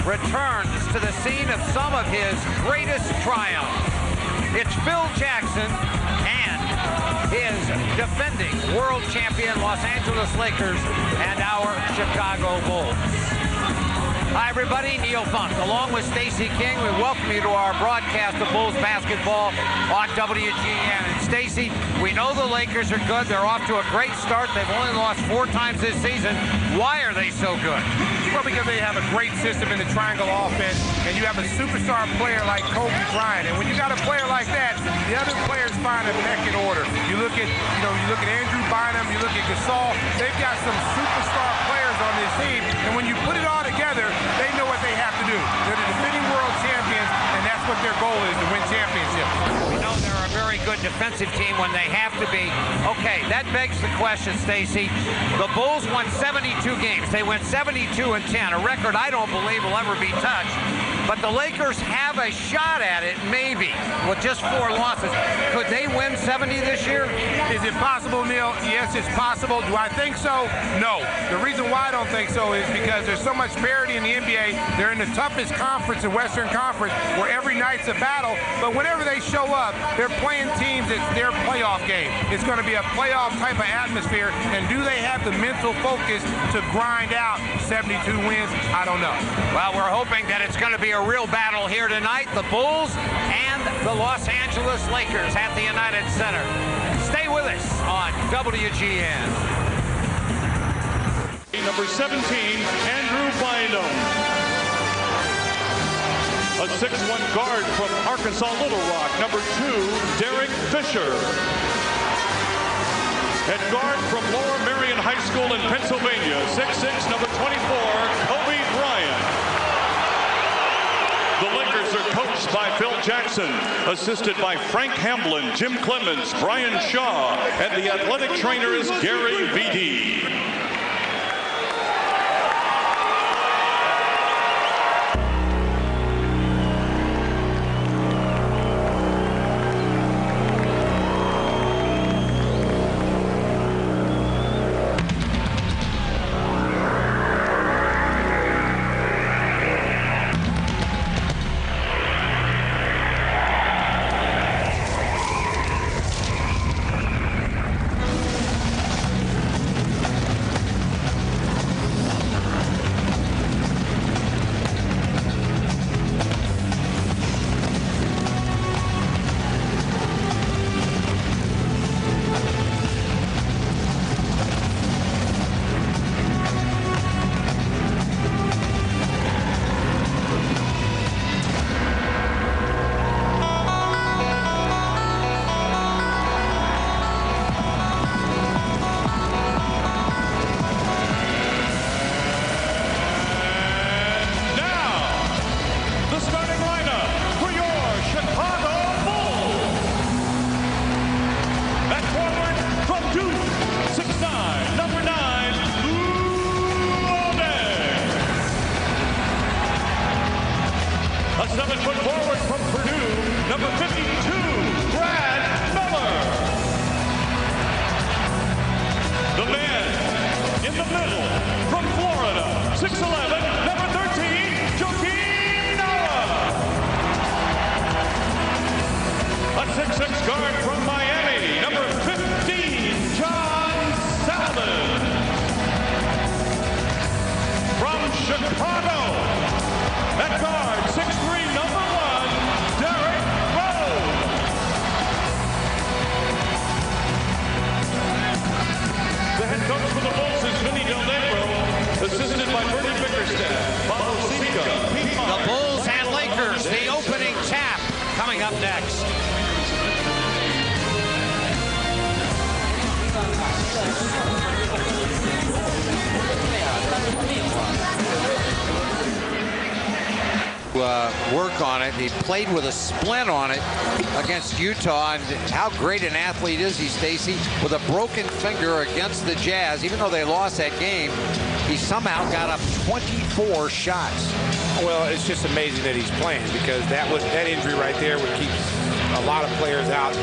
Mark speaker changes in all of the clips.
Speaker 1: returns to the scene of some of his greatest triumphs. It's Phil Jackson and his defending world champion Los Angeles Lakers and our Chicago Bulls. Hi everybody, Neil Funk along with Stacey King. We welcome you to our broadcast of Bulls basketball on WGN. And Stacey, we know the Lakers are good. They're off to a great start. They've only lost 4 times this season. Why are they so good?
Speaker 2: Well, because they have a great system in the triangle offense, and you have a superstar player like Kobe Bryant. And when you got a player like that, the other players find a pecking order. You look at Andrew Bynum, you look at Gasol. They've got some superstar players on this team, and when you put it all together, they know what they have to do. They're the defending world champions, and that's what their goal is, to win championships.
Speaker 1: We know they're a very good defensive team when they have to be. Okay, that begs the question, Stacey. The Bulls won 72 games. They went 72-10, a record I don't believe will ever be touched. But the Lakers have a shot at it, maybe, with just 4 losses. Could they win 70 this year?
Speaker 2: Is it possible, Neil? Yes, it's possible. Do I think so? No. The reason why I don't think so is because there's so much parity in the NBA. They're in the toughest conference, the Western Conference, where every night's a battle. But whenever they show up, they're playing teams. It's their playoff game. It's going to be a playoff type of atmosphere. And do they have the mental focus to grind out 72 wins? I don't know.
Speaker 1: Well, we're hoping that it's going to be a real battle here tonight. The Bulls and the Los Angeles Lakers at the United Center. Stay with us on WGN.
Speaker 3: Number 17, Andrew Bynum. A 6'1" guard from Arkansas Little Rock. Number 2, Derek Fisher. At guard from Lower Merion High School in Pennsylvania, 6'6", number 24, Kobe Bryant. The Lakers are coached by Phil Jackson, assisted by Frank Hamblin, Jim Clemens, Brian Shaw, and the athletic trainer is Gary Vitti.
Speaker 1: Coming up next. Work on it. He played with a splint on it against Utah, and how great an athlete is he, Stacey? With a broken finger against the Jazz, even though they lost that game, he somehow got up 24 shots.
Speaker 2: Well, it's just amazing that he's playing, because that injury right there would keep a lot of players out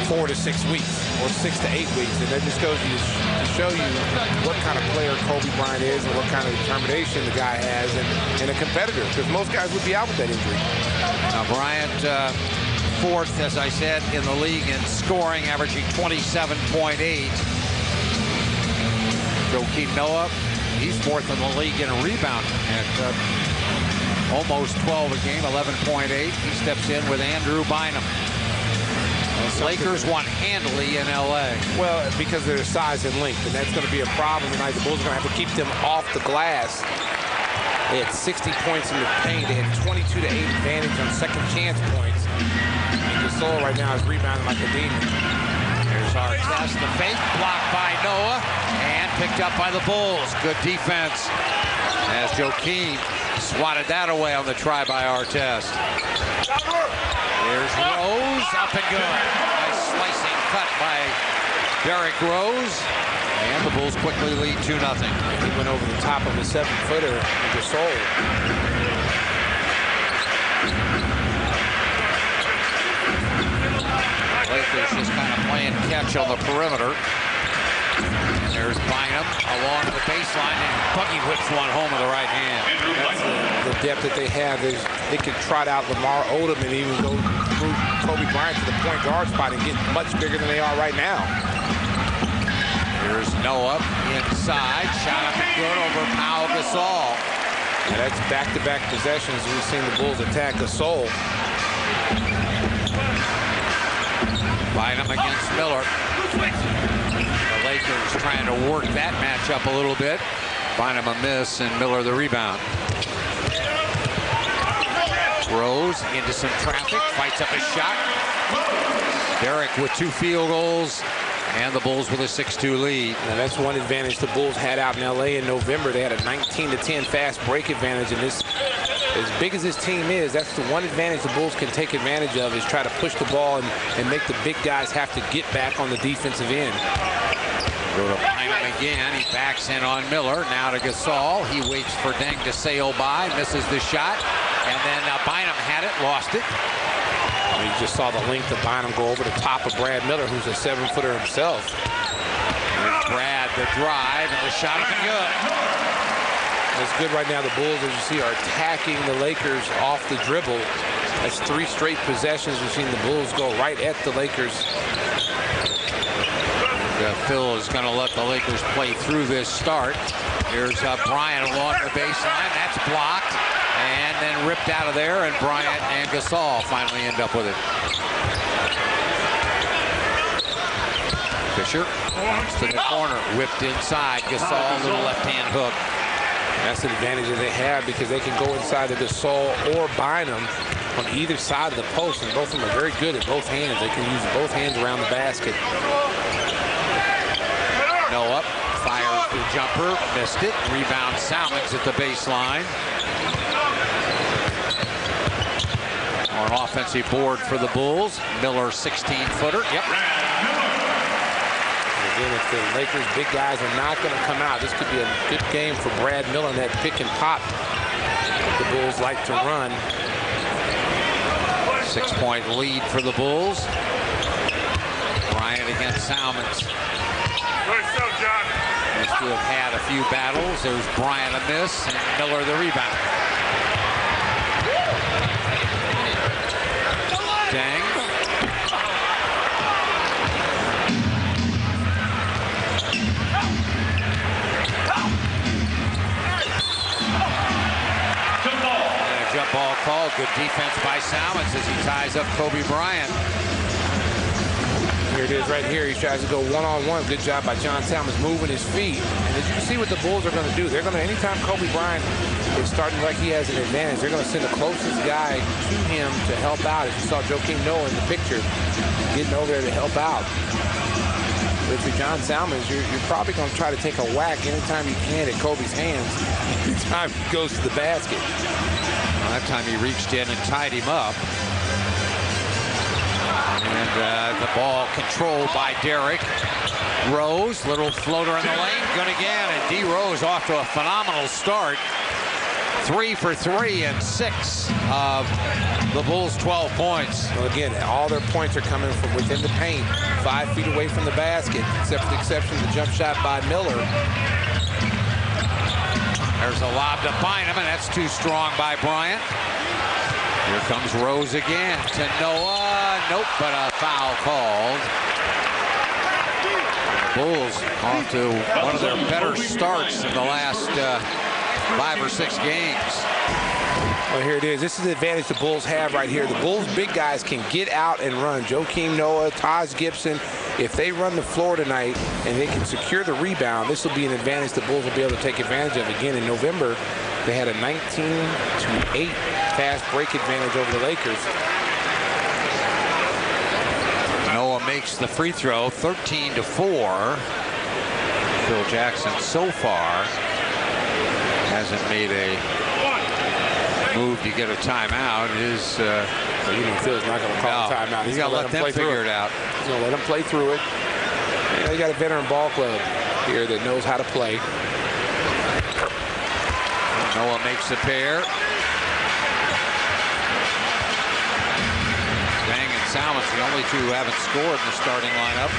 Speaker 2: 4 to 6 weeks. or 6 to 8 weeks. And that just goes to show you what kind of player Kobe Bryant is and what kind of determination the guy has and a competitor, because most guys would be out with that injury.
Speaker 1: Now, Bryant, fourth, as I said, in the league in scoring, averaging 27.8. Joakim Noah, he's fourth in the league in rebounding at almost 12 a game, 11.8. He steps in with Andrew Bynum. The Lakers won handily in L.A.
Speaker 2: Well, because of their size and length, and that's going to be a problem tonight. The Bulls are going to have to keep them off the glass. They had 60 points in the paint. They had 22 to 8 advantage on second chance points. And Gasol right now is rebounding like a demon.
Speaker 1: Here's Artest, the fake, blocked by Noah, and picked up by the Bulls. Good defense as Joakim swatted that away on the try by Artest. Here's Rose, up and good. Nice slicing cut by Derrick Rose. And the Bulls quickly lead 2-0.
Speaker 2: He went over the top of a 7-footer, Gasol.
Speaker 1: Lakers just kind of playing catch on the perimeter. There's Bynum along the baseline, and Buggy whips one home with the right hand.
Speaker 2: That's the depth that they have. They can trot out Lamar Odom and even go through Kobe Bryant to the point guard spot and get much bigger than they are right now.
Speaker 1: Here's Noah inside, shot up and good over Pau Gasol.
Speaker 2: Now that's back-to-back possessions. We've seen the Bulls attack Gasol.
Speaker 1: Bynum against Miller. The Lakers trying to work that matchup a little bit. Bynum a miss and Miller the rebound. Rose into some traffic, fights up a shot. Derrick with 2 field goals, and the Bulls with a 6-2 lead.
Speaker 2: Now that's one advantage the Bulls had out in L.A. in November. They had a 19-10 fast break advantage, and this, as big as this team is, that's the one advantage the Bulls can take advantage of, is try to push the ball and make the big guys have to get back on the defensive end.
Speaker 1: Go to Bynum again. He backs in on Miller. Now to Gasol. He waits for Deng to sail by. Misses the shot. And then Bynum had it. Lost it.
Speaker 2: You just saw the length of Bynum go over the top of Brad Miller, who's a 7-footer himself.
Speaker 1: Here's Brad, the drive, and the shot up and good.
Speaker 2: It's good right now. The Bulls, as you see, are attacking the Lakers off the dribble. That's 3 straight possessions. We've seen the Bulls go right at the Lakers.
Speaker 1: Phil is going to let the Lakers play through this start. Here's Bryant along the baseline. That's blocked and then ripped out of there, and Bryant and Gasol finally end up with it. Fisher to the corner, whipped inside. Gasol, little left-hand hook.
Speaker 2: That's the advantage that they have, because they can go inside the Gasol or Bynum on either side of the post, and both of them are very good at both hands. They can use both hands around the basket.
Speaker 1: Noah fires the jumper, missed it. Rebound Salmons at the baseline. On offensive board for the Bulls. Miller 16-footer. Yep.
Speaker 2: Again, if the Lakers' big guys are not going to come out, this could be a good game for Brad Miller, that pick and pop the Bulls like to run.
Speaker 1: 6-point lead for the Bulls. Bryant against Salmons. Needs to have had a few battles. There's Bryant a miss and Miller the rebound. Deng. And a jump ball called. Good defense by Salmons as he ties up Kobe Bryant.
Speaker 2: Here it is right here. He tries to go one-on-one. Good job by John Salmons moving his feet. And as you can see what the Bulls are going to do, they're going to, anytime Kobe Bryant is starting like he has an advantage, they're going to send the closest guy to him to help out. As you saw Joakim Noah in the picture, getting over there to help out. But if you're John Salmons, you're probably going to try to take a whack anytime you can at Kobe's hands. Every time he goes to the basket.
Speaker 1: Well, that time he reached in and tied him up. And the ball controlled by Derrick Rose. Little floater in the lane. Good again. And D. Rose off to a phenomenal start. 3 for 3 and 6 of the Bulls' 12 points.
Speaker 2: Well, again, all their points are coming from within the paint, 5 feet away from the basket, except for the exception of the jump shot by Miller.
Speaker 1: There's a lob to Bynum, and that's too strong by Bryant. Here comes Rose again to Noah. Nope, but a foul called. Bulls off to one of their better starts in the last 5 or 6 games.
Speaker 2: Well, here it is. This is the advantage the Bulls have right here. The Bulls' big guys can get out and run. Joakim Noah, Taj Gibson. If they run the floor tonight and they can secure the rebound, this will be an advantage the Bulls will be able to take advantage of. Again, in November, they had a 19-8 fast break advantage over the Lakers.
Speaker 1: Noah makes the free throw, 13-4. Phil Jackson so far hasn't made a move to get a timeout.
Speaker 2: Phil's not going to call a timeout.
Speaker 1: He's going to let them figure it out.
Speaker 2: He's going to let them play through it. You got a veteran ball club here that knows how to play.
Speaker 1: Noah makes a pair. Deng and Salmon's the only two who haven't scored in the starting lineup.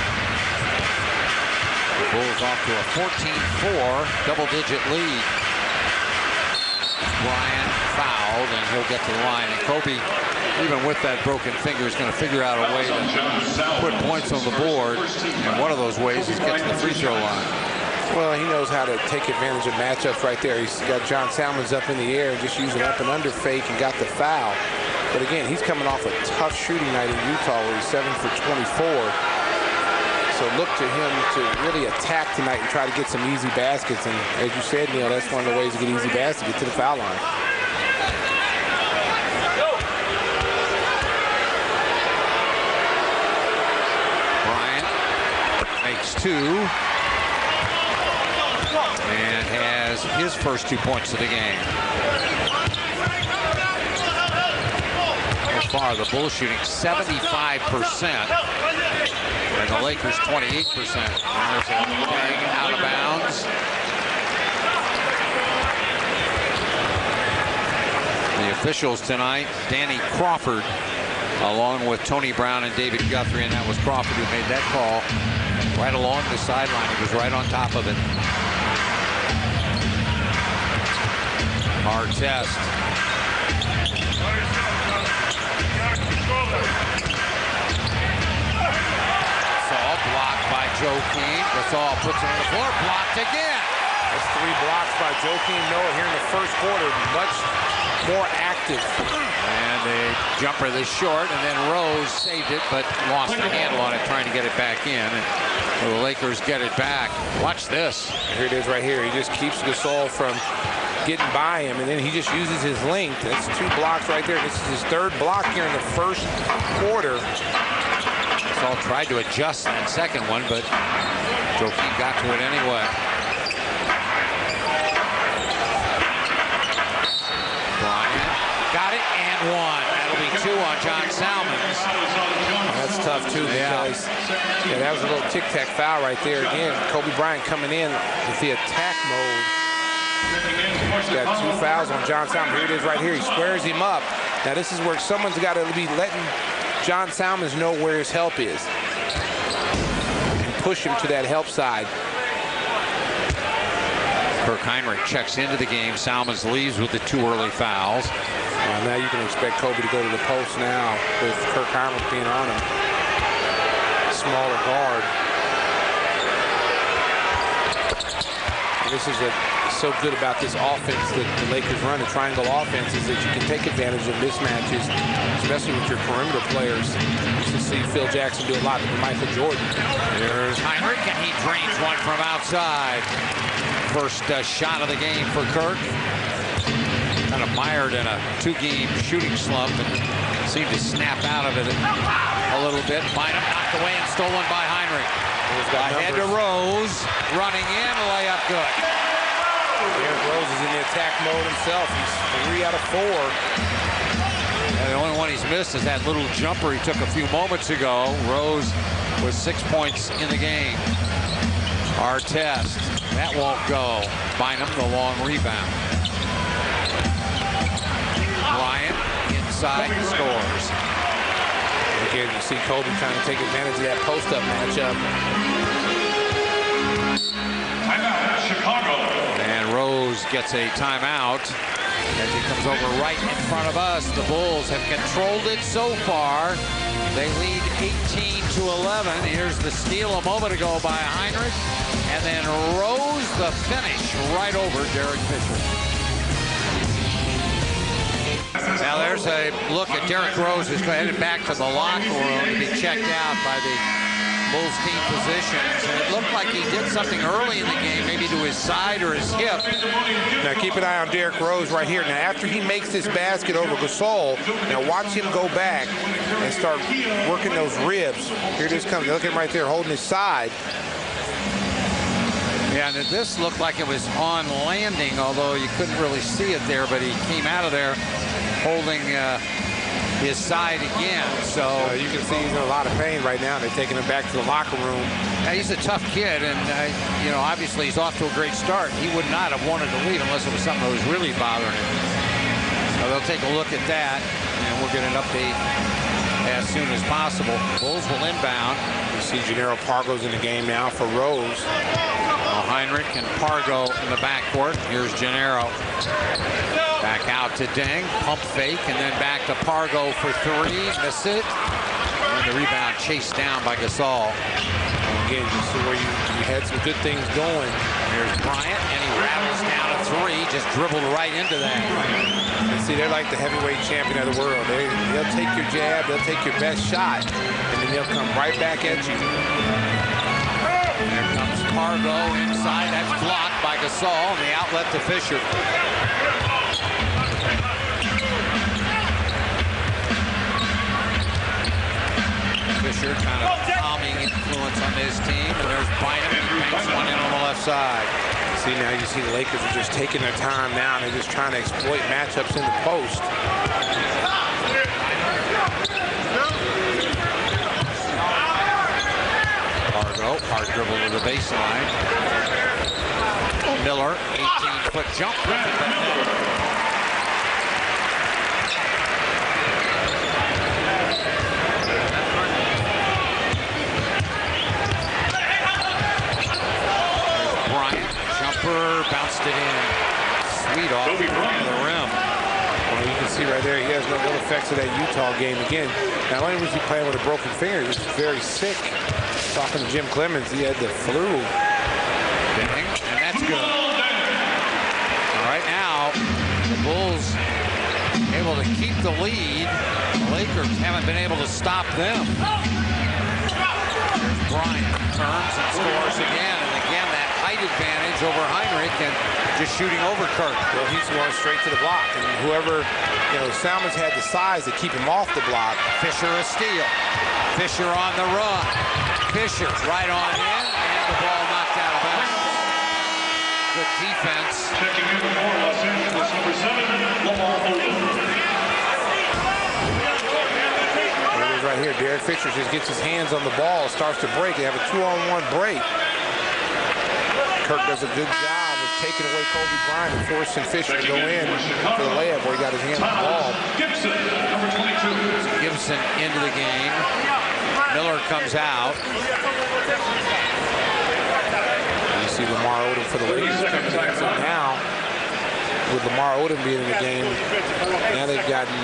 Speaker 1: The Bulls off to a 14-4 double-digit lead. Bryant fouled, and he'll get to the line. And Kobe, even with that broken finger, is going to figure out a way to put points on the board. And one of those ways is get to the free throw line.
Speaker 2: Well, he knows how to take advantage of matchups right there. He's got John Salmons up in the air and just using up and under fake and got the foul. But again, he's coming off a tough shooting night in Utah where he's 7 for 24. So look to him to really attack tonight and try to get some easy baskets. And as you said, Neil, that's one of the ways to get easy baskets, get to the foul line.
Speaker 1: Bryant makes 2. And has his first 2 points of the game. So far, the Bulls shooting 75%. And the Lakers 28%. There's a bang out of bounds. The officials tonight, Danny Crawford, along with Tony Brown and David Guthrie, and that was Crawford who made that call right along the sideline. He was right on top of it. Artest. Gasol blocked by Joakim. Gasol puts it on the floor, blocked again.
Speaker 2: That's 3 blocks by Joakim Noah here in the first quarter. Much more active.
Speaker 1: And a jumper that's short, and then Rose saved it, but lost the handle on it, trying to get it back in. And the Lakers get it back. Watch this.
Speaker 2: Here it is right here. He just keeps Gasol from getting by him, and then he just uses his length. That's 2 blocks right there. This is his 3rd block here in the first quarter.
Speaker 1: Gasol tried to adjust that second one, but Joakim got to it anyway. Bryant got it and 1. That'll be 2 on John Salmons.
Speaker 2: That's tough too, because that was a little tic-tac foul right there. Again, Kobe Bryant coming in with the attack mode. He's got 2 fouls on John Salmons. Here it is right here. He squares him up. Now this is where someone's got to be letting John Salmons know where his help is and push him to that help side.
Speaker 1: Kirk Hinrich checks into the game. Salmons leaves with the 2 early fouls.
Speaker 2: Now you can expect Kobe to go to the post now with Kirk Hinrich being on him. Smaller guard. And this is so good about this offense that the Lakers run, a triangle offense, is that you can take advantage of mismatches, especially with your perimeter players. You can see Phil Jackson do a lot with Michael Jordan.
Speaker 1: There's Hinrich, and he drains one from outside. First shot of the game for Kirk. Kind of mired in a 2-game shooting slump and seemed to snap out of it a little bit. Bynum knocked away and stolen by Hinrich. Ahead to Rose, running in, layup good.
Speaker 2: Derrick Rose is in the attack mode himself. He's 3 out of 4.
Speaker 1: And the only one he's missed is that little jumper he took a few moments ago. Rose with 6 points in the game. Artest, that won't go. Bynum, the long rebound. side and scores.
Speaker 2: Again, you see Kobe trying to take advantage of that post-up matchup.
Speaker 3: Timeout, Chicago.
Speaker 1: And Rose gets a timeout as he comes over right in front of us. The Bulls have controlled it so far. They lead 18-11. Here's the steal a moment ago by Hinrich. And then Rose, the finish right over Derek Fisher. Now there's a look at Derrick Rose, who's headed back to the locker room to be checked out by the Bulls team physicians. And it looked like he did something early in the game, maybe to his side or his hip.
Speaker 2: Now keep an eye on Derrick Rose right here. Now after he makes this basket over Gasol, now watch him go back and start working those ribs. Here this comes. Look at him right there holding his side.
Speaker 1: Yeah, and this looked like it was on landing, although you couldn't really see it there, but he came out of there holding his side again. So
Speaker 2: you can see he's in a lot of pain right now. They're taking him back to the locker room.
Speaker 1: Now, he's a tough kid, and you know, obviously he's off to a great start. He would not have wanted to leave unless it was something that was really bothering him. So they'll take a look at that, and we'll get an update as soon as possible. Bulls will inbound.
Speaker 2: You see Jannero Pargo's in the game now for Rose.
Speaker 1: Hinrich and Pargo in the backcourt. Here's Jannero. Back out to Deng. Pump fake, and then back to Pargo for three. Miss it. And the rebound chased down by Gasol.
Speaker 2: Again, you see where you had some good things going.
Speaker 1: Here's Bryant, and he rattles down a three. Just dribbled right into that.
Speaker 2: And see, they're like the heavyweight champion of the world. They'll take your jab, they'll take your best shot, and then they'll come right back at you.
Speaker 1: There comes Pargo inside. That's blocked by Gasol, and the outlet to Fisher. Fisher kind of calming influence on his team, and there's Bynum. He banks one in on the left side.
Speaker 2: See, now you see the Lakers are just taking their time now, and they're just trying to exploit matchups in the post.
Speaker 1: Pargo, hard dribble to the baseline. Miller, 18-foot jump. Bounced it in. Sweet off the rim.
Speaker 2: Well, you can see right there, he has no ill effects of that Utah game. Again, not only was he playing with a broken finger, he was very sick. Talking to Jim Clemens, he had the flu.
Speaker 1: And that's good. All right, now the Bulls able to keep the lead. The Lakers haven't been able to stop them. There's Bryant, turns and scores again. And again, that height advantage over Hinrich and just shooting over Kirk.
Speaker 2: Well, he's going straight to the block. And whoever, you know, Salmons had the size to keep him off the block.
Speaker 1: Fisher a steal. Fisher on the run. Fisher right on in, and the ball knocked out of bounds. Good defense.
Speaker 3: Checking in for Los Angeles, number 7, Lamar Odom.
Speaker 2: Right here, Derek Fisher just gets his hands on the ball, starts to break. They have a 2-on-1 break. Kirk does a good job of taking away Kobe Bryant and forcing Fisher to go in for the layup where he got his hand on the ball.
Speaker 3: Gibson, number 22.
Speaker 1: Gibson into the game. Miller comes out.
Speaker 2: You see Lamar Odom for the Lakers coming in. So now, with Lamar Odom being in the game, now they've gotten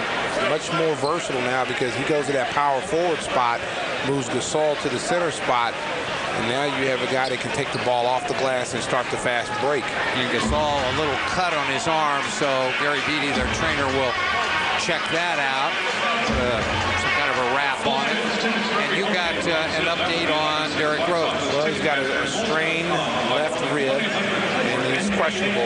Speaker 2: much more versatile now because he goes to that power forward spot, moves Gasol to the center spot, and now you have a guy that can take the ball off the glass and start the fast break.
Speaker 1: And Gasol, a little cut on his arm, so Gary Beatty, their trainer, will check that out. Some kind of a wrap on it. And you got an update on Derrick Rose.
Speaker 2: Well, he's got a strained left rib, and he's questionable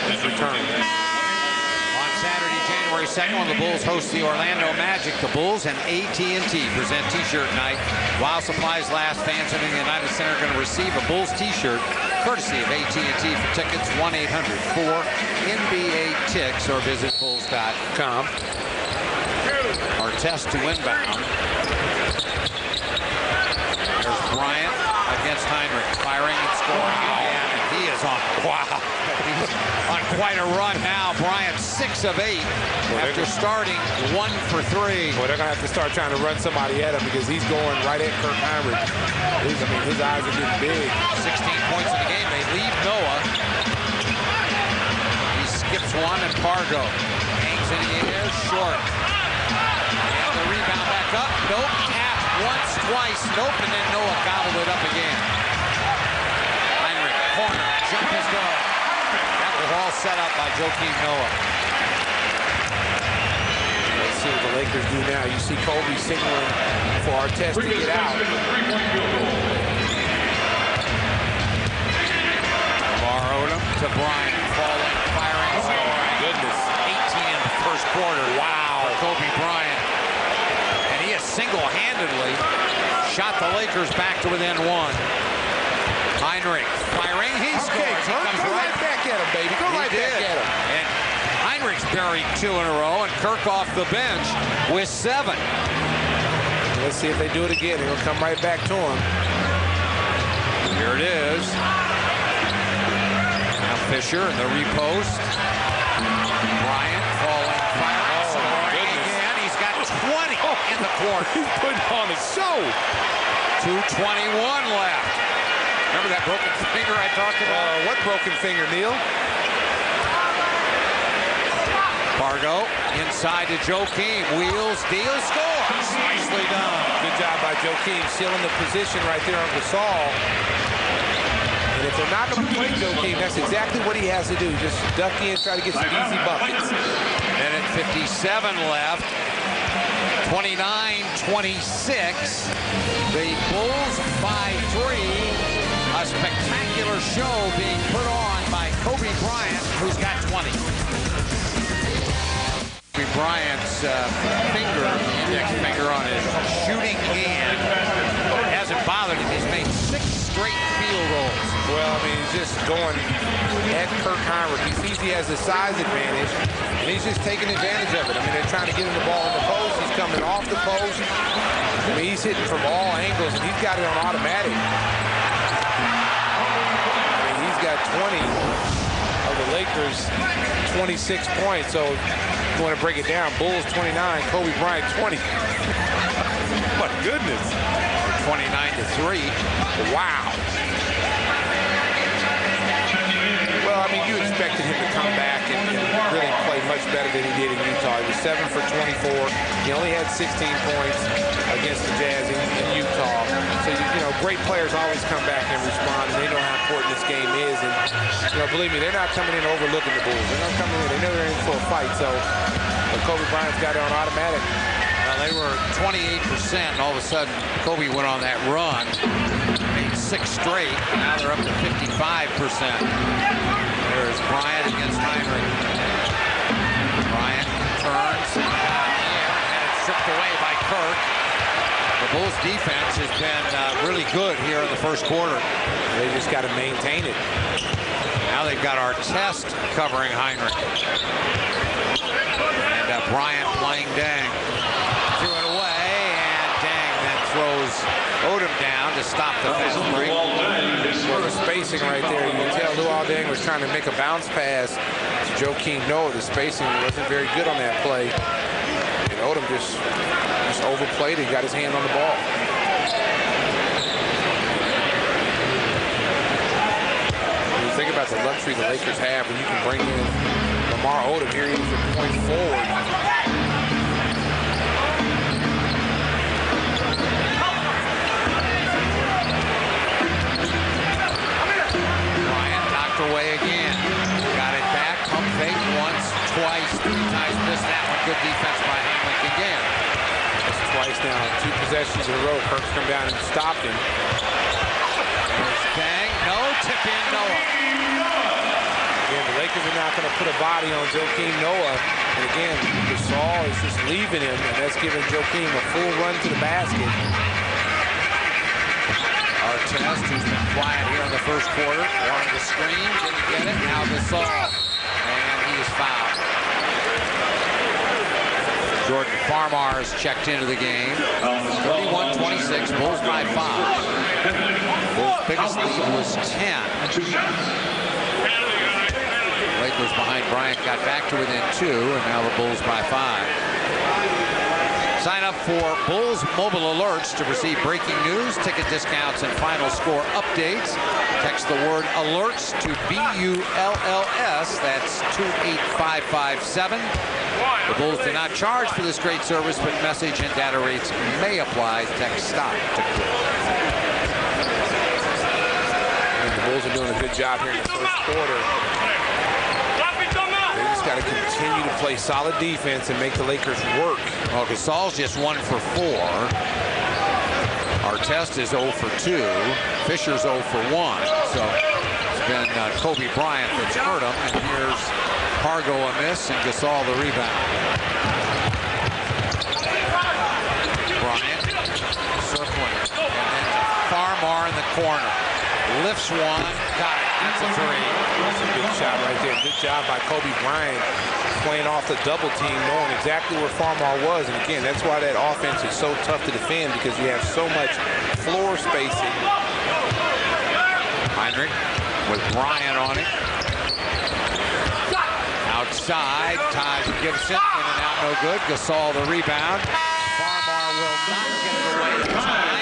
Speaker 2: his return.
Speaker 1: On Saturday, January 2nd, when the Bulls host the Orlando Magic, the Bulls and AT&T present T-shirt night. While supplies last, fans in the United Center are going to receive a Bulls T-shirt courtesy of AT&T. For tickets, 1-800-4NBA-TICKS or visit bulls.com. Artest to inbound. There's Bryant against Hinrich, firing and scoring again, and he is fouls on him. Wow. He's on quite a run now. Bryant 6 of 8 after starting 1 for 3.
Speaker 2: Well, they're going to have to start trying to run somebody at him because he's going right at Kirk Hinrich. His eyes are getting big.
Speaker 1: 16 points in the game. They leave Noah. He skips one and Pargo hangs in the air short. And the rebound back up. Nope. Tap once, twice. Nope. And then Noah gobbled it up again. Hinrich, corner. Jump is good. That was all set up by Joakim Noah.
Speaker 2: Let's see what the Lakers do now. You see Kobe signaling for Artest to get out.
Speaker 1: Lamar Odom to Bryant, falling, firing, scoring.
Speaker 2: Goodness.
Speaker 1: 18 in the first quarter. Wow. For Kobe Bryant. And he has single-handedly shot the Lakers back to within 1. Hinrich firing. He scores. He comes
Speaker 2: right back at him, baby. Go right back at him.
Speaker 1: And Heinrich's buried 2 in a row, and Kirk off the bench with 7.
Speaker 2: Let's see if they do it again. He'll come right back to him.
Speaker 1: Here it is. Now Fisher in the repost. Bryant falling, firing, scoring again. He's got 20 in the quarter.
Speaker 2: He's putting on a show.
Speaker 1: 2:21 left. Remember that broken finger I talked about?
Speaker 2: What broken finger, Neil?
Speaker 1: Pargo inside to Joakim. Wheels, deals, scores. Nicely done.
Speaker 2: Good job by Joakim, sealing the position right there on Gasol. And if they're not going to play Joakim, that's exactly what he has to do. Just duck in, try to get some easy buckets.
Speaker 1: Minute 57 left. 29-26. The Bulls by 3. A spectacular show being put on by Kobe Bryant, who's got 20. Kobe Bryant's finger, index finger on his shooting hand, hasn't bothered him. He's made 6 straight field goals.
Speaker 2: Well, I mean, he's just going at Kirk Hinrich. He sees he has the size advantage, and he's just taking advantage of it. I mean, they're trying to get him the ball in the post. He's coming off the post. I mean, he's hitting from all angles, and he's got it on automatic. I mean, he's got 20 of the Lakers, 26 points. So if you want to break it down, Bulls 29, Kobe Bryant 20. My goodness.
Speaker 1: 29-3.
Speaker 2: Wow. Well, I mean, you expected him to come back and really play much better than he did in Utah. He was 7 for 24. He only had 16 points against the Jazz in Utah. So, you know, great players always come back and respond, and they know how important this game is. And, you know, believe me, they're not coming in overlooking the Bulls. They're not coming in. They know they're in for a fight. So, Kobe Bryant's got it on automatic.
Speaker 1: They were 28%, and all of a sudden, Kobe went on that run. Made 6 straight. Now they're up to 55%. There's Bryant against Hinrich. Bryant turns and it's stripped away by Kirk. The Bulls' defense has been really good here in the first quarter.
Speaker 2: They just got to maintain it.
Speaker 1: Now they've got Artest covering Hinrich. And Bryant playing Dang. Threw it away, and Dang then throws Odom down to stop the fast break.
Speaker 2: Well, the spacing right there, you can tell Luol Deng was trying to make a bounce pass to Joakim Noah. The spacing wasn't very good on that play. And Odom just overplayed and got his hand on the ball. When you think about the luxury the Lakers have, when you can bring in Lamar Odom here, he was a point forward.
Speaker 1: Away again. Got it back. Pump fake once, twice, 3 times. Missed that one. Good defense by Hamlick again.
Speaker 2: That's twice now. 2 possessions in a row. Kirk's come down and stopped him.
Speaker 1: There's Dang. No. Tip in Noah.
Speaker 2: Again, the Lakers are not going to put a body on Joakim Noah. And again, Gasol is just leaving him, and that's giving Joakim a full run to the basket.
Speaker 1: Artest, who's been quiet here in the first quarter, wanted to screen, didn't get it. Now Gasol, and he is fouled. Jordan Farmar is checked into the game. 31-26, Bulls by 5. Bulls' biggest lead was 10. Lakers behind Bryant got back to within 2, and now the Bulls by 5. Sign up for Bulls mobile alerts to receive breaking news, ticket discounts, and final score updates. Text the word alerts to BULLS. That's 28557. The Bulls do not charge for this great service, but message and data rates may apply. Text stop to quit.
Speaker 2: The Bulls are doing a good job here in the first quarter. They just got to continue to play solid defense and make the Lakers work.
Speaker 1: Well, Gasol's just 1 for 4. Artest is 0 for 2. Fisher's 0 for 1. So it's been Kobe Bryant that's hurt him. And here's Pargo a miss and Gasol the rebound. Bryant circling. And then to Farmar in the corner. Lifts one. Got it. That's a 3.
Speaker 2: That's a good shot right there. Good job by Kobe Bryant playing off the double team, knowing exactly where Farmar was. And again, that's why that offense is so tough to defend, because you have so much floor spacing.
Speaker 1: Heinrich with Bryant on it. Outside, ties Gibson, in and out, no good. Gasol the rebound. Farmar will not get it away in time.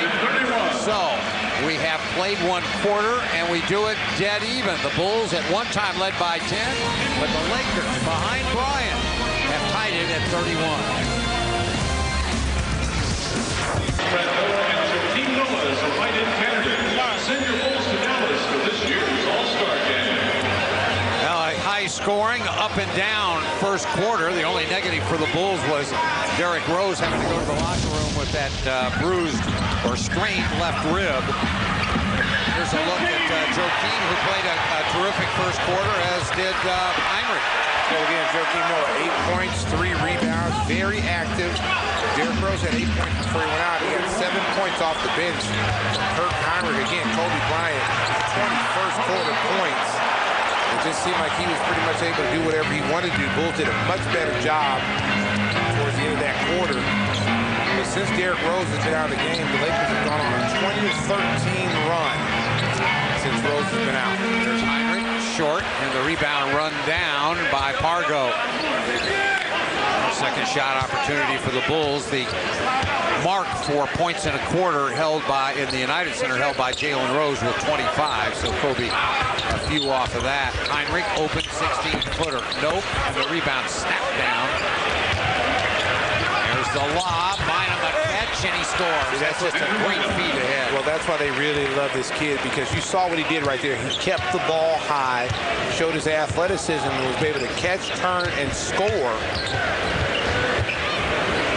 Speaker 1: So we have played 1 quarter, and we do it dead even. The Bulls at one time led by 10, but the Lakers behind Bryant have tied it at 31.
Speaker 3: Brett Miller and Joakim Noah is invited candidates. Send your Bulls to Dallas for this year's All-Star Game.
Speaker 1: Well, a high scoring, up and down first quarter. The only negative for the Bulls was Derrick Rose having to go to the locker room with that bruised or strained left rib. Here's a look at Joakim, who played a terrific first quarter, as did Heinrich.
Speaker 2: So again, Joakim Noah, 8 points, 3 rebounds, very active. Derrick Rose had 8 points before he went out. He had 7 points off the bench. Kirk Heinrich, again, Kobe Bryant, 21st quarter points. It just seemed like he was pretty much able to do whatever he wanted to do. Bulls did a much better job towards the end of that quarter. But since Derrick Rose has been out of the game, the Lakers have gone on a 20-13 run since Rose has been out.
Speaker 1: There's Heinrich, short, and the rebound run down by Pargo. Second shot opportunity for the Bulls. The mark for points in a quarter held by, in the United Center, held by Jalen Rose with 25. So Kobe a few off of that. Heinrich open 16-footer. Nope. And the rebound snapped down. There's the lob. Bynum a catch, and he scores.
Speaker 2: See,
Speaker 1: that's just a great feed ahead.
Speaker 2: Well, that's why they really love this kid, because you saw what he did right there. He kept the ball high, showed his athleticism, and was able to catch, turn, and score.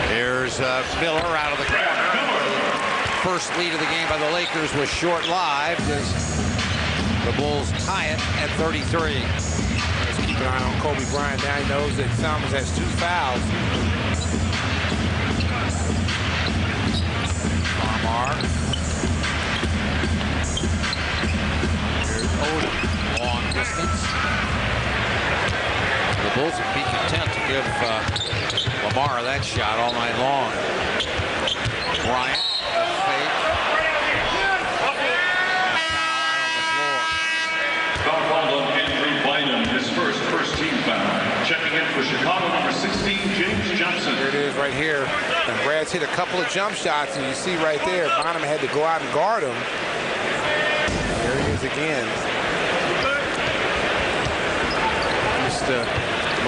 Speaker 1: There's Miller out of the corner. First lead of the game by the Lakers was short-lived as the Bulls tie it at 33.
Speaker 2: Let's keep an eye on Kobe Bryant. Now he knows that Thomas has 2 fouls.
Speaker 1: Farmar. Here's Odom. Long distance. The Bulls would be content to give Lamar that shot all night long. Bryant, the fake.
Speaker 3: Foul on Andrew Bynum, his first team foul. Checking in for Chicago, number 16, James Johnson.
Speaker 2: There it is right here. And Brad's hit a couple of jump shots, and you see right there, Bynum had to go out and guard him. There he is again.
Speaker 1: Just a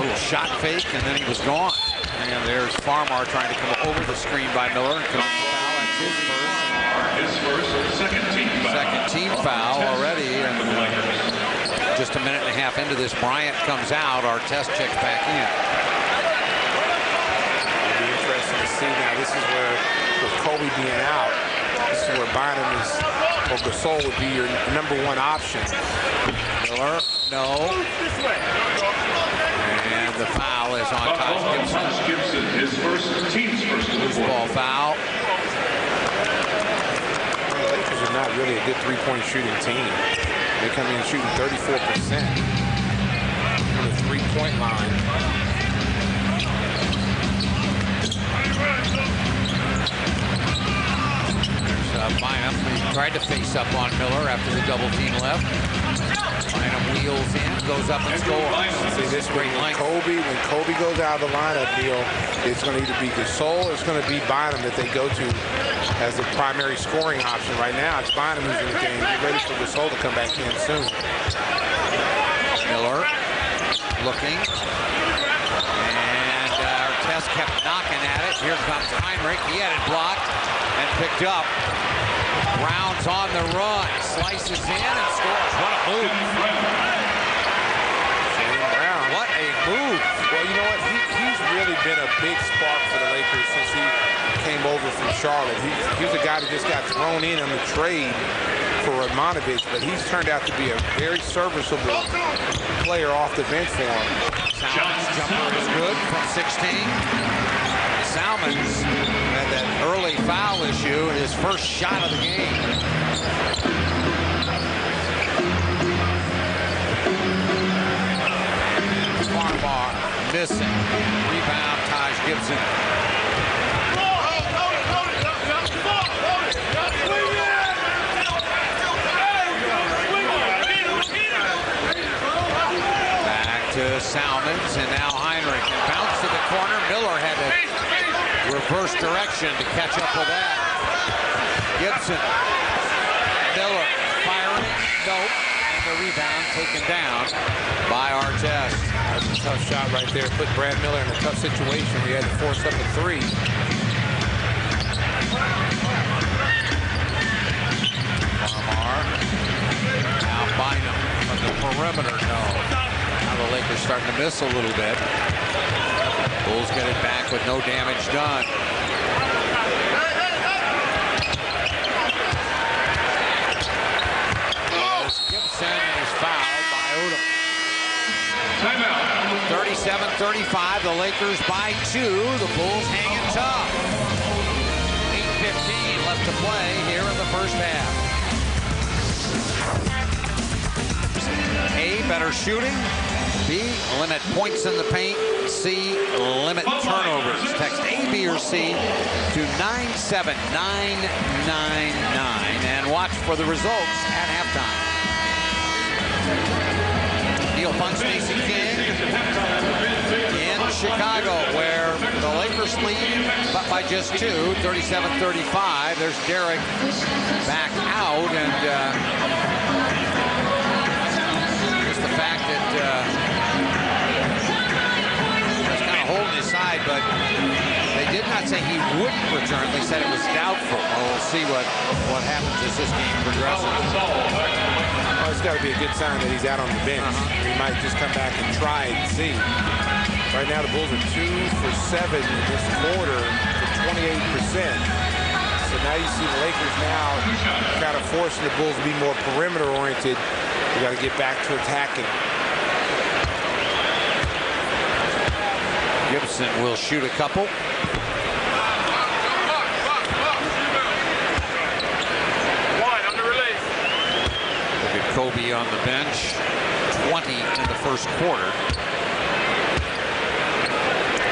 Speaker 1: little shot fake, and then he was gone. And there's Farmar trying to come over the screen by Miller and commits the foul. That's his first.
Speaker 3: Second team foul.
Speaker 1: Second team foul already. And just a minute and a half into this, Bryant comes out. Artest checks back in.
Speaker 2: It'll be interesting to see now. This is where, with Kobe being out, this is where Bynum is, or Gasol would be your #1 option.
Speaker 1: Miller, no. And the foul is on Taj Gibson.
Speaker 3: Taj Gibson, his team's first
Speaker 1: Loose ball foul.
Speaker 2: The Lakers are not really a good three-point shooting team. They come in shooting 34% on the three-point line. There's
Speaker 1: Bynum. He tried to face up on Miller after the double team left. Bynum Wheels in, goes up and scores.
Speaker 2: See, this great when Kobe goes out of the lineup, Neil, it's going to either be Gasol or it's going to be Bynum that they go to as the primary scoring option. Right now, it's Bynum who's in the game. Get ready for Gasol to come back in soon.
Speaker 1: Miller looking. And Artest kept knocking at it. Here comes Heinrich. He had it blocked and picked up. Brown's on the run. Slices in and scores. What a move.
Speaker 2: Brown.
Speaker 1: What a move.
Speaker 2: Well, you know what? He's really been a big spark for the Lakers since he came over from Charlotte. He was a guy that just got thrown in on the trade for Radmanovich, but he's turned out to be a very serviceable player off the bench for him.
Speaker 1: Salmons jumper is good from 16. Salmons had that early foul issue, his first shot of the game. Farmar missing. Rebound, Taj Gibson. To Salmons, and now Heinrich. And bounce to the corner. Miller had to reverse direction to catch up with that. Gibson. Miller firing. Nope. And the rebound taken down by Artest.
Speaker 2: That's a tough shot right there. Put Brad Miller in a tough situation where he had to force up a three.
Speaker 1: Farmar. Now Bynum from the perimeter. No. Now the Lakers starting to miss a little bit. Bulls get it back with no damage done. As Gibson is fouled by Odom. 37-35, the Lakers by 2. The Bulls hanging tough. 8:15 left to play here in the first half. A, better shooting. B, limit points in the paint. C, limit turnovers. Text A, B, or C to 97999 and watch for the results at halftime. Neil Funk, Stacey King in Chicago, where the Lakers lead, but by just 2, 37-35. There's Derek back out, and the fact that he was kind of holding his side, but they did not say he wouldn't return. They said it was doubtful. Well, we'll see what happens as this game progresses.
Speaker 2: Well, it's got to be a good sign that he's out on the bench. He might just come back and try it and see. Right now, the Bulls are 2 for 7 in this quarter for 28%. So now you see the Lakers now kind of forcing the Bulls to be more perimeter oriented. We got to get back to attacking.
Speaker 1: Gibson will shoot a couple. Look at Kobe on the bench. 20 in the first quarter.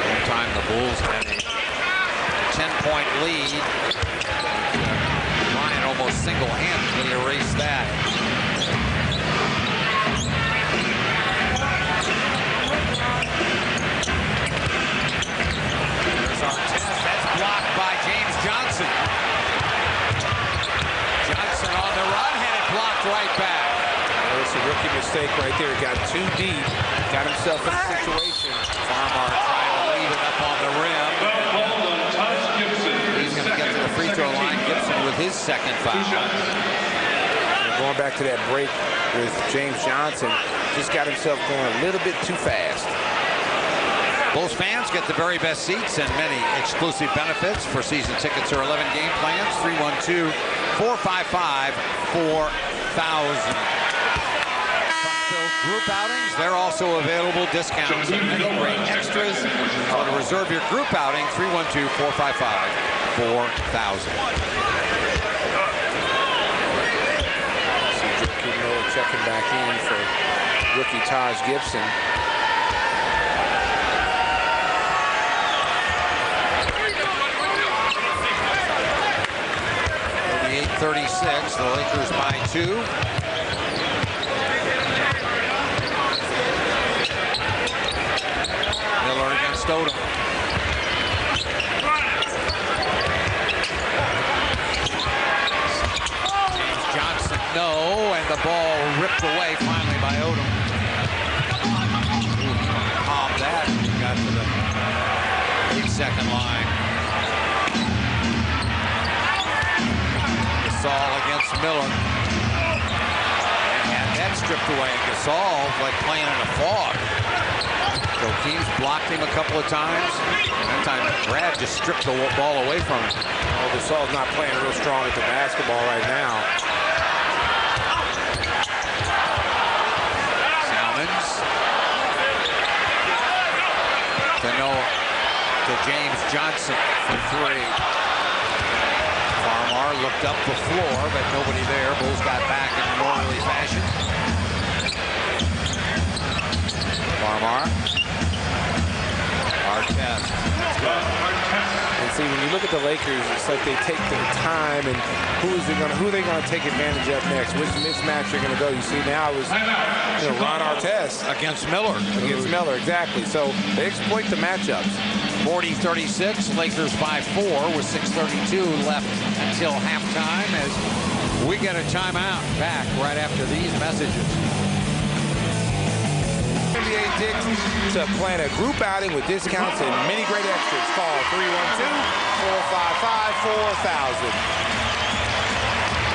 Speaker 1: Meantime, the Bulls had a 10-point lead. Ryan almost single-handedly erased that. That's blocked by James Johnson. Johnson on the run, had it blocked right back.
Speaker 2: Well, it's a rookie mistake right there. Got too deep, got himself in a situation.
Speaker 1: Farmar trying to leave it up on the rim. He's going to get to the free throw line. Gibson with his second foul.
Speaker 2: Going back to that break with James Johnson, just got himself going a little bit too fast.
Speaker 1: Bulls fans get the very best seats and many exclusive benefits for season tickets or 11 game plans. 312-455-4000. Group outings, they're also available discounts and many great extras. So to reserve your group outing, 312-455-4000.
Speaker 2: Checking back in for rookie Taj Gibson.
Speaker 1: 36, the Lakers by 2. Odom. Johnson, no, and the ball ripped away finally by Odom. Palm that, got to the 8-second line. Gasol against Miller. And had that stripped away. Gasol like playing in a fog. Joakim's blocked him a couple of times. That time Brad just stripped the ball away from him.
Speaker 2: Oh, Gasol's not playing real strong with the basketball right now. To James Johnson for three. Farmar looked up the floor, but nobody there. Bulls got back in an orderly fashion. Farmar. Artest.
Speaker 4: And see, when you look at the Lakers, it's like they take their time and who are they gonna take advantage of next? Which mismatch they're gonna go? You see now it was Ron Artest
Speaker 1: against Miller.
Speaker 4: Against Miller, exactly. So they exploit the matchups.
Speaker 1: 40-36, Lakers by 4 with 6:32 left until halftime as we get a timeout. Back right after these messages.
Speaker 4: NBA Dick's to plan a group outing with discounts and many great extras. Call 312-455-4000.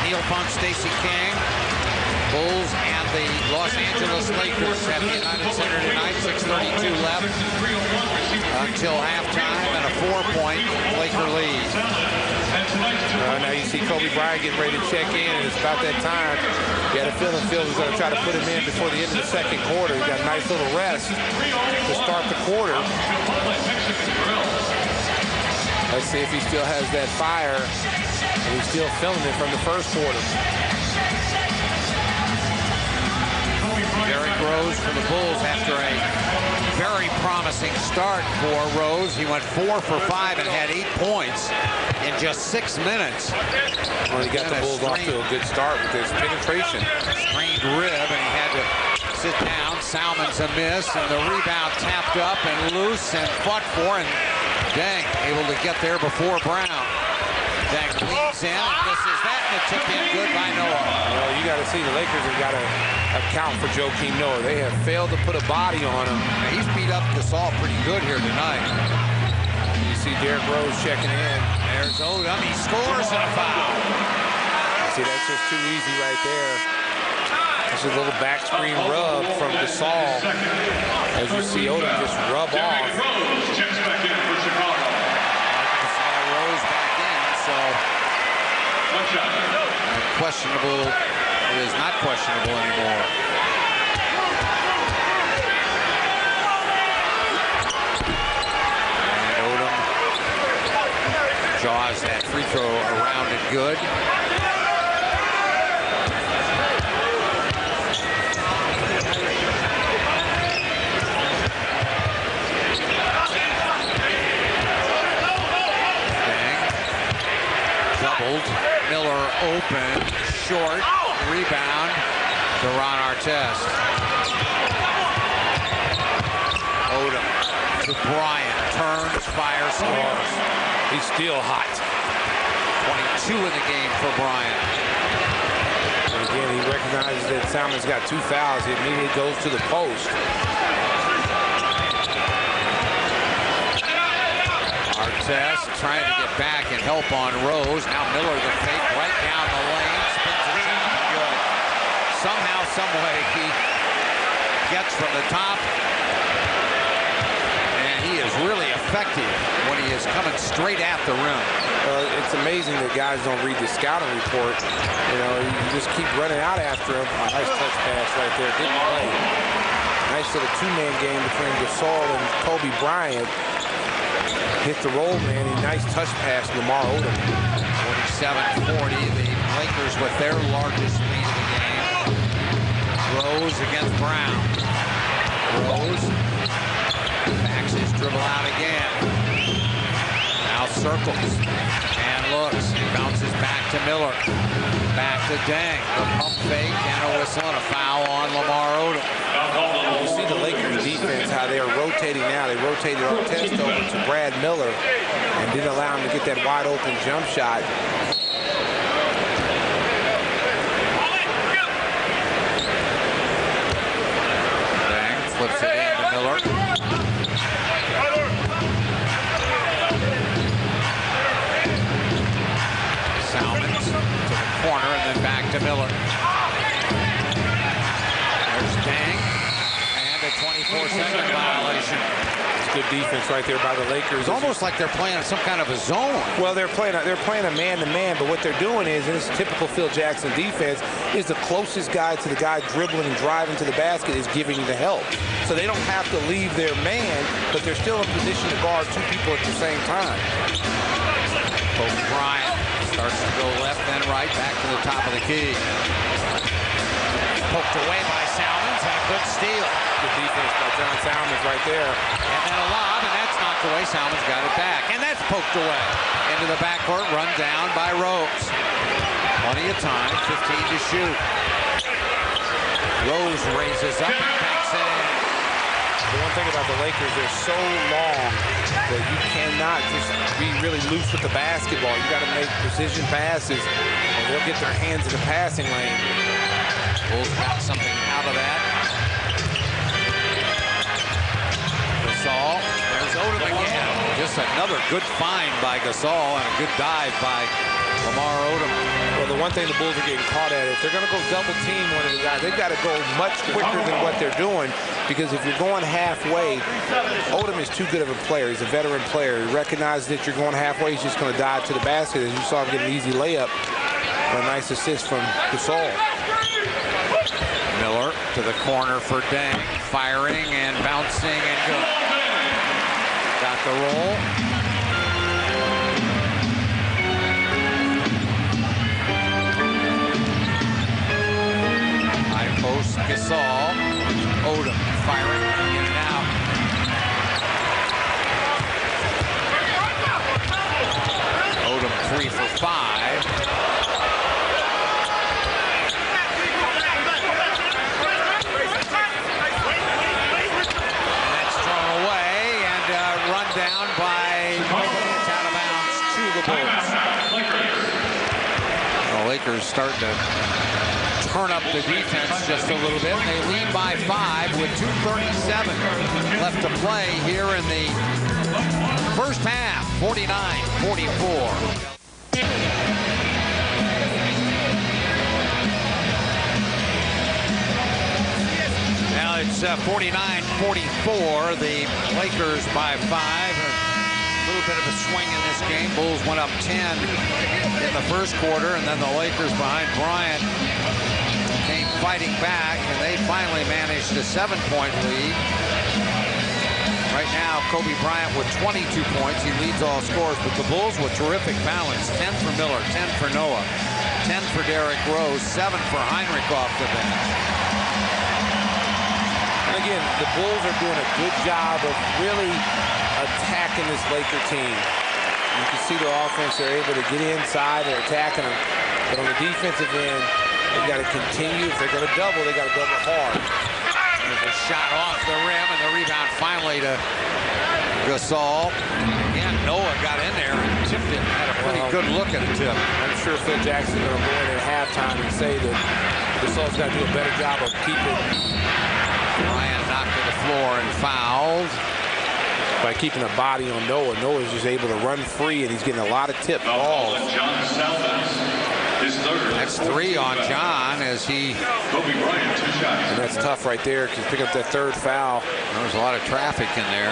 Speaker 1: Neil Funk, Stacey King, Bulls and the Los Angeles Lakers at the United Center tonight. 6:32 left until halftime and a 4-point Laker lead.
Speaker 4: Now you see Kobe Bryant getting ready to check in, and it's about that time. You had a feeling Phil was going to try to put him in before the end of the second quarter. He got a nice little rest to start the quarter. Let's see if he still has that fire, and he's still feeling it from the first quarter.
Speaker 1: Derrick Rose for the Bulls after a very promising start for Rose. He went 4 for 5 and had 8 points in just 6 minutes.
Speaker 4: Well, he got the Bulls off to a good start with his penetration.
Speaker 1: Sprained rib, and he had to sit down. Salmon's a miss, and the rebound tapped up and loose and fought for, and Deng able to get there before Brown. Deng leads in and misses that, and a tip in good by Noah.
Speaker 4: Well, you got to see the Lakers have got to account for Joakim Noah. They have failed to put a body on him.
Speaker 1: Now, he's beat up Gasol pretty good here tonight.
Speaker 4: You see Derrick Rose checking in.
Speaker 1: There's Odom. He scores and a foul.
Speaker 4: See, that's just too easy right there. This is a little back screen rub from Gasol. As you see Odom just rub off.
Speaker 3: Rose checks back in for Chicago.
Speaker 1: Rose back in, so questionable. It is not questionable anymore. And Odom jaws that free throw around and good. Miller open, short, rebound to Ron Artest. Odom to Bryant, turns, fires, scores.
Speaker 4: He's still hot.
Speaker 1: 22 in the game for Bryant.
Speaker 4: And again, he recognizes that Salmon's got 2 fouls. He immediately goes to the post.
Speaker 1: Artest trying to get back and help on Rose. Now Miller the fake right down the lane. Spins it in. Good. Somehow, some way he gets from the top. And he is really effective when he is coming straight at the rim.
Speaker 4: It's amazing that guys don't read the scouting report. You know, you just keep running out after him. A nice touch pass right there. Didn't play. Nice little 2-man game between Gasol and Kobe Bryant. Hit the roll, man. A nice touch pass, Lamar Odom.
Speaker 1: 47-40, the Lakers with their largest lead of the game. Rose against Brown. Rose backs his dribble out again. Now circles and looks. He bounces back to Miller. Back to Deng. The pump fake and a whistle and a foul on Lamar Odom.
Speaker 4: You see the Lakers defense, how they're rotating now. They rotated Artest over to Brad Miller and didn't allow him to get that wide open jump shot.
Speaker 1: Dang flips it in to Miller. Salmons to the corner and then back to Miller. There's Dang and a 24-second violation.
Speaker 4: It's good defense right there by the Lakers.
Speaker 1: It's almost like they're playing some kind of a zone.
Speaker 4: Well, they're playing a man-to-man, but what they're doing is, and this is typical Phil Jackson defense, is the closest guy to the guy dribbling and driving to the basket is giving you the help. So they don't have to leave their man, but they're still in position to guard two people at the same time.
Speaker 1: Kobe Bryant starts to go left, then right, back to the top of the key. Poked away by Salmons, and a good steal.
Speaker 4: Good defense by John Salmons right there.
Speaker 1: And then a lob, and that's knocked away. Salmons got it back, and that's poked away. Into the backcourt, run down by Rose. Plenty of time, 15 to shoot. Rose raises up and banks it in.
Speaker 4: The one thing about the Lakers, they're so long that you cannot just be really loose with the basketball. You got to make precision passes, or they'll get their hands in the passing lane.
Speaker 1: Bulls got something out of that. Gasol, there's Odom again. Just another good find by Gasol and a good dive by Lamar Odom.
Speaker 4: Well, the one thing the Bulls are getting caught at, if they're going to go double team one of the guys, they've got to go much quicker than what they're doing, because if you're going halfway, Odom is too good of a player. He's a veteran player. He recognizes that you're going halfway. He's just going to dive to the basket. As you saw him get an easy layup, a nice assist from Gasol.
Speaker 1: Miller to the corner for Dang, firing and bouncing and good. Got the roll. High post, Gasol. Odom firing in and out. Odom 3 for 5. Down by it's out of bounds to the Bulls. The Lakers starting to turn up the defense just a little bit. They lead by 5 with 2:37 left to play here in the first half. 49-44. It's 49-44. The Lakers by 5. A little bit of a swing in this game. Bulls went up 10 in the first quarter, and then the Lakers behind Bryant came fighting back, and they finally managed a 7-point lead. Right now, Kobe Bryant with 22 points. He leads all scores, but the Bulls with terrific balance. 10 for Miller, 10 for Noah, 10 for Derrick Rose, 7 for Heinrich off the bench.
Speaker 4: Again, the Bulls are doing a good job of really attacking this Laker team. You can see their offense, they're able to get inside, they're attacking them. But on the defensive end, they've got to continue. If they're going to double, they got to double hard.
Speaker 1: There's a shot off the rim, and the rebound finally to Gasol. Again, Noah got in there and tipped it. Had a pretty good look at it, tip.
Speaker 4: I'm sure Phil Jackson's going to go in at halftime and say that Gasol's got to do a better job of keeping.
Speaker 1: Bryant knocked to the floor and fouled.
Speaker 4: By keeping a body on Noah. Noah's just able to run free, and he's getting a lot of tip balls.
Speaker 1: That's 3 on John as he...
Speaker 4: And that's tough right there, because pick up that third foul.
Speaker 1: There's a lot of traffic in there.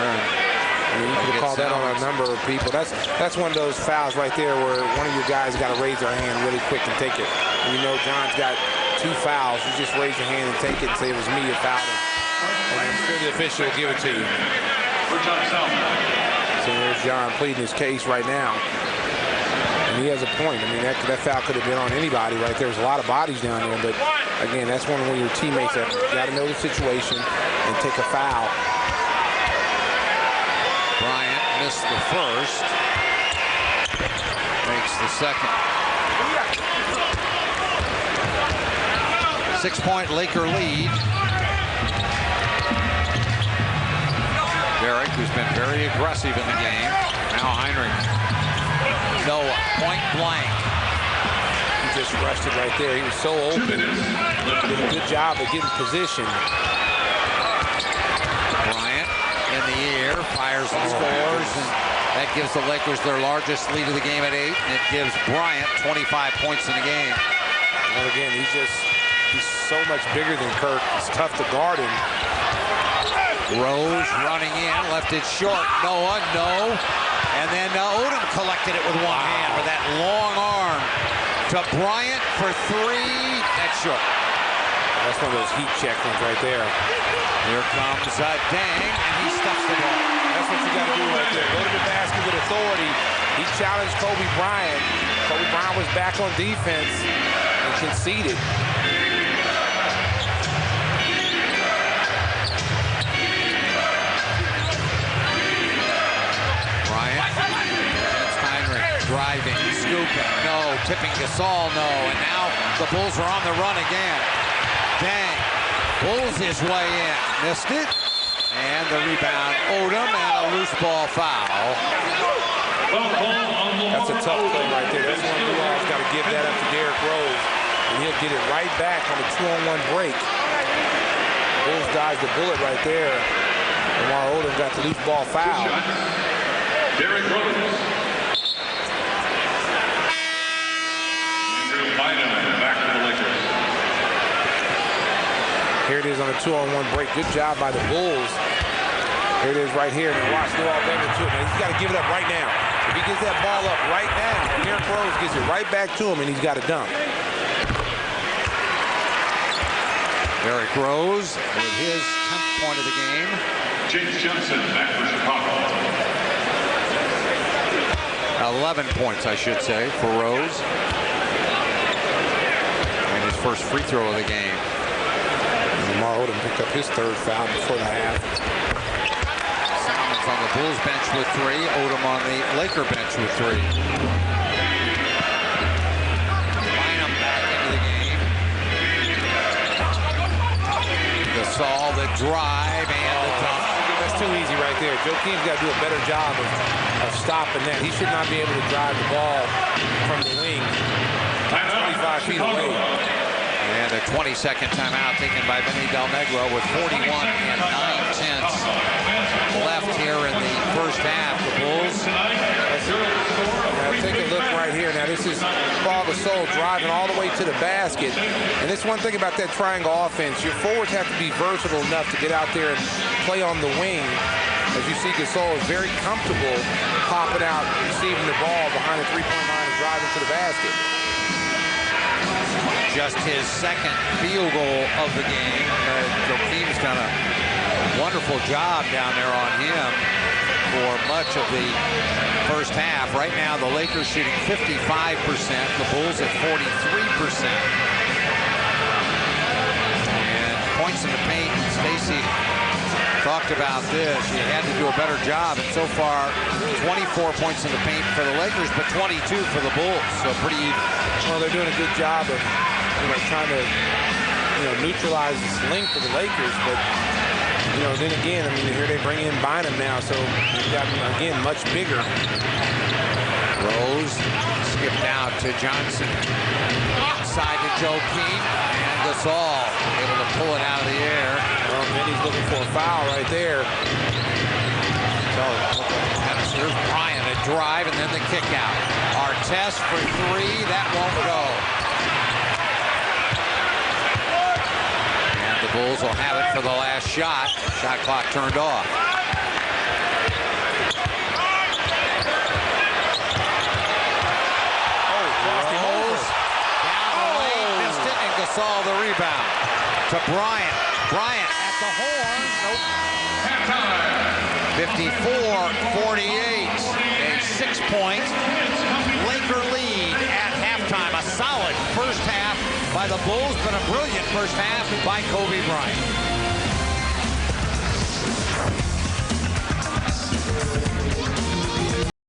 Speaker 4: You can call that on a number of people. That's one of those fouls right there where one of your guys got to raise their hand really quick and take it. And you know John's got 2 fouls. You just raise your hand and take it and say it was me who fouled him. And I'm sure the official will give it to you. So there's John pleading his case right now. And he has a point. I mean, that foul could have been on anybody right there. There's a lot of bodies down there. But, again, that's one of your teammates that got to know the situation and take a foul.
Speaker 1: Bryant missed the first. Makes the second. 6-point Laker lead. Derek, who's been very aggressive in the game. Now Heinrich. Noah, point blank.
Speaker 4: He just rushed it right there. He was so open. Did a good job of getting position.
Speaker 1: Bryant in the air, fires and scores. And that gives the Lakers their largest lead of the game at 8. And it gives Bryant 25 points in the game.
Speaker 4: Well, again, he's so much bigger than Kirk. It's tough to guard him.
Speaker 1: Rose running in, left it short. Noah, no. And then Odom collected it with one hand with that long arm to Bryant for 3. That's short.
Speaker 4: That's one of those heat check ones right there.
Speaker 1: Here comes Deng, and he stuffs the ball.
Speaker 4: That's what you got to do right there. Go to the basket with authority. He challenged Kobe Bryant. Kobe Bryant was back on defense and conceded.
Speaker 1: Driving, scooping, no. Tipping Gasol, no. And now the Bulls are on the run again. Deng pulls his way in. Missed it. And the rebound, Odom, and a loose ball foul.
Speaker 4: That's a tough play right there. That's one Duval's got to give that up to Derrick Rose. And he'll get it right back on a 2-on-1 break. Bulls dodged the bullet right there. Lamar Odom got the loose ball foul.
Speaker 3: Derrick Rose. Back to the Lakers.
Speaker 4: Here it is on a 2-on-1 break. Good job by the Bulls. Here it is right here. And watch Noah Bender to it. Man, he's got to give it up right now. If he gets that ball up right now, Derrick Rose gets it right back to him, and he's got to dunk.
Speaker 1: Derrick Rose with his 10th point of the game.
Speaker 3: James Johnson back for Chicago.
Speaker 1: 11 points, I should say, for Rose. First free throw of the game.
Speaker 4: Lamar Odom picked up his 3rd foul before the half.
Speaker 1: Simon's on the Bulls bench with 3. Odom on the Laker bench with 3. Bynum back into the game. Gasol, the drive, and the dunk.
Speaker 4: That's too easy right there. Joe Keem's got to do a better job of stopping that. He should not be able to drive the ball from the wing 25 feet away.
Speaker 1: And a 20-second timeout taken by Vinny Del Negro with 41 and 9/10 left here in the first half. The Bulls.
Speaker 4: Now take a look right here. Now this is Paul Gasol driving all the way to the basket. And this one thing about that triangle offense, your forwards have to be versatile enough to get out there and play on the wing. As you see, Gasol is very comfortable popping out, receiving the ball behind the three-point line and driving to the basket.
Speaker 1: Just his 2nd field goal of the game. Joakim's done a wonderful job down there on him for much of the first half. Right now, the Lakers shooting 55%, the Bulls at 43%. And points in the paint, Stacey talked about this. You had to do a better job, and so far, 24 points in the paint for the Lakers, but 22 for the Bulls, so pretty even.
Speaker 4: Well, they're doing a good job of trying to, neutralize the length of the Lakers. But, then again, here they bring in Bynum now, so they've got, again, much bigger.
Speaker 1: Rose skipped out to Johnson. Inside to Joakim, and Gasol able to pull it out of the air.
Speaker 4: Well, Vinny's looking for a foul right there.
Speaker 1: So, here's Bryant, a drive, and then the kick out. Artest for 3, that won't go. And the Bulls will have it for the last shot. Shot clock turned off. Rose down the lane, missed it, and Gasol the rebound to Bryant. Bryant at the horn. Nope. 54-48. A 6-point Laker lead at halftime. A solid first half by the Bulls, but a brilliant first half by Kobe Bryant.